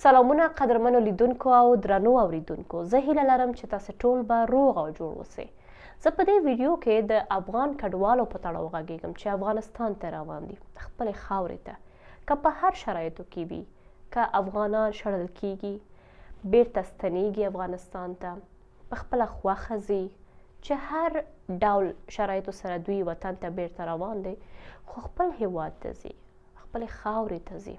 سلامونه قدرمنو لیدونکو او درنو اوریدونکو، زه هیله لرم چې تاسو ټول به روغ او جوړ اوسئ. زه په دې ویډیو کې د افغان کډوالو په تړاو غږیږم چې افغانستان ته روان دي، خپلې خاورې ته، که په هر شرایطو کې وي، که افغانان شړل کیږي، بیرته ستنیږي افغانستان ته، په خپله خوښه ځي، چې هر ډول شرایطو سره دوی وطن ته بیرته روان دي، خو خپل هیواد ته ځي، خپلې خاورې ته ځي.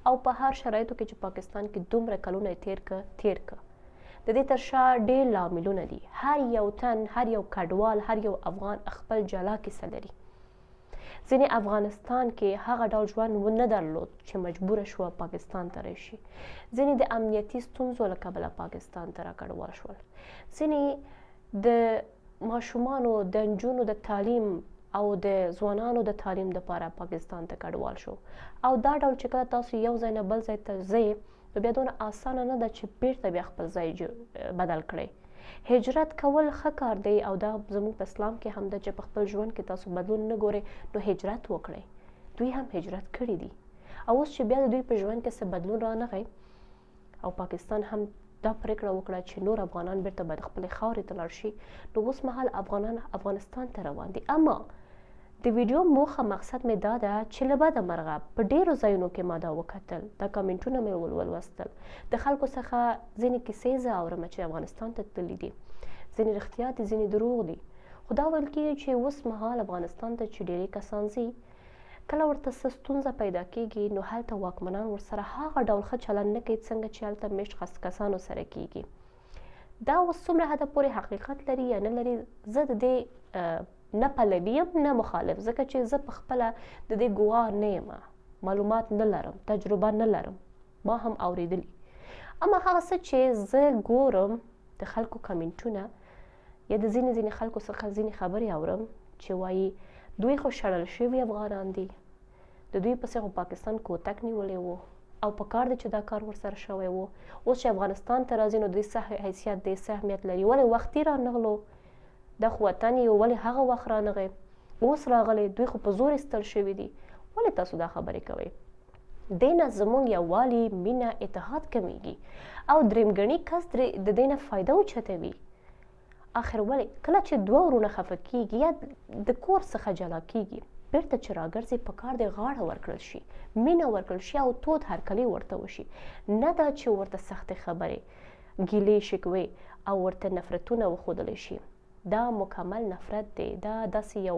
او په هر شرایطو کې چې پاکستان کې دومره کلونه یې تیر که د دې تر شا ډېر لاملونه دي. هر یو تن، هر یو کډوال، هر یو افغان خپل جلا کیسه لري. ځینې افغانستان کې هغه ډول ژوند ونه درلود چې مجبوره شوه پاکستان ته راشي. ځینې د امنیتي ستونزو له کبله پاکستان ته راکډوال شول. ځینې د ماشومانو د نجونو د تعلیم او د ځوانانو د تعلیم دپاره پاکستان ته کډوال شو. او دا ډول چې کله تاسو یو ځای نه بل ځای ته ځئ، نو بیا دونه اسانه نه ده چې بیرته بیا خپل ځای بدل کړئ. هجرت کول ښه کار دی او دا زموږ په اسلام کې هم ده چې په خپل ژوند کې تاسو بدلون نه ګورئ، نو هجرت وکړئ. دوی هم هجرت کړي دي او اوس چې بیا د دوی په ژوند کې څه بدلون رانغی او پاکستان هم دا پرېکړه وکړه چې نور افغانان بیرته باید خپلې خاورې ته لاړ شي، نو اوس مهال افغانان افغانستان ته روان دي. اما د ویډیو موخه مقصد مې دا ده چې له بده مرغه په ډېرو ځایونو کې ما دا وکتل، دا کمنټونه مې ولوستل، د خلکو څخه ځینې کیسې زه اورم چې افغانستان ته تللي دي، ځینې رښتیا دي، ځینې دروغ دي. خو دا ویل کېږي چې اوس مهال افغانستان ته چې ډېری کسان ځي، کله ورته څه ستونزه پیدا کېږي، نو هلته واکمنان ورسره هغه ډول ښه چلند نه کوي څنګه چې هلته میشت کسانو سره کېږي. دا اوس څومره حده پورې حقیقت لري یا نه لري، زه د دې نه پلوي یم نه مخالف، ځکه چې زه په خپله د دې ګواه نه یم، معلومات نه لرم، تجربه نه لرم، ما هم اورېدلي. اما هغه څه چې زه ګورم د خلکو کمنټونه یا د ځینې خلکو څخه ځینې خبرې اورم چې وایي دوی خو شړل شوي افغانان دي، د دوی پسې خو پاکستان کوتک نیولی و او په کار دی چې دا کار ورسره شوی و. اوس چې افغانستان ته راځي نو د دوی څه حیثیت دی، څه اهمیت لري، ولې وختي رانغلو، دا خو وطن یې ولې هغه وخت رانغی، اوس راغلی، دوی خو په زور ایستل شوي دي، ولې تاسو دا خبرې کوئ؟ دې نه زموږ یووالي، مینه، اتحاد کمیږي او درېمګڼي کس د دې نه فایده اوچتوي. آخر ولې کله چې دوه ورونه خفه کېږي یا د کور څخه جلا کېږي، بیرته چې راګرځي په کار دی غاړه ورکړل شي، مینه ورکړل شي او تود هرکلی ورته وشي، نه دا چې ورته سختې خبرې، ګیلې شکوې او ورته نفرتونه وښودلی شي. دا مکمل نفرت دی، دا داسې یو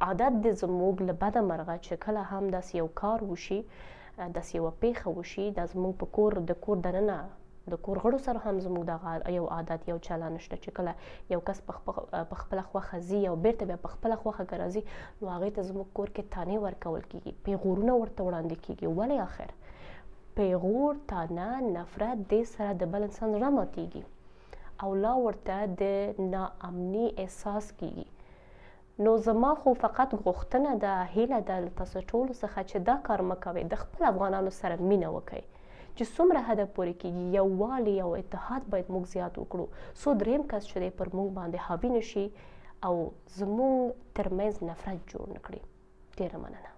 عادت دی زموږ له بده مرغه چې کله هم داسې یو کار وشي، داسې یوه پیښه وشي، دا زموږ په کور د کور دننه د کور غړو سره هم زموږ دغه یو عادت، یو چلند شته چې کله یو کس په خپله خوښه ځي او بیرته بیا په خپله خوښه که راځي، نو هغې ته زموږ کور کې تانې ورکول کېږي، پیغورونه ورته وړاندې کېږي. ولې آخر پیغور، تانه، نفرت، دې سره د بل انسان زړه ماتېږي او لا ورته د ناامني احساس کېږي. نو زما خو فقط غوښتنه ده، هیله ده له تاسو ټولو څخه چې دا کار مه کوئ، د خپل افغانانو سره مینه وکئ، چې څومره حده پورې کېږي یووالی او اتحاد باید موږ زیات وکړو، څو درېیم کس چې دی پر موږ باندې حاوي نه شي او زموږ ترمنځ نفرت جوړ نه کړي. ډېره مننه.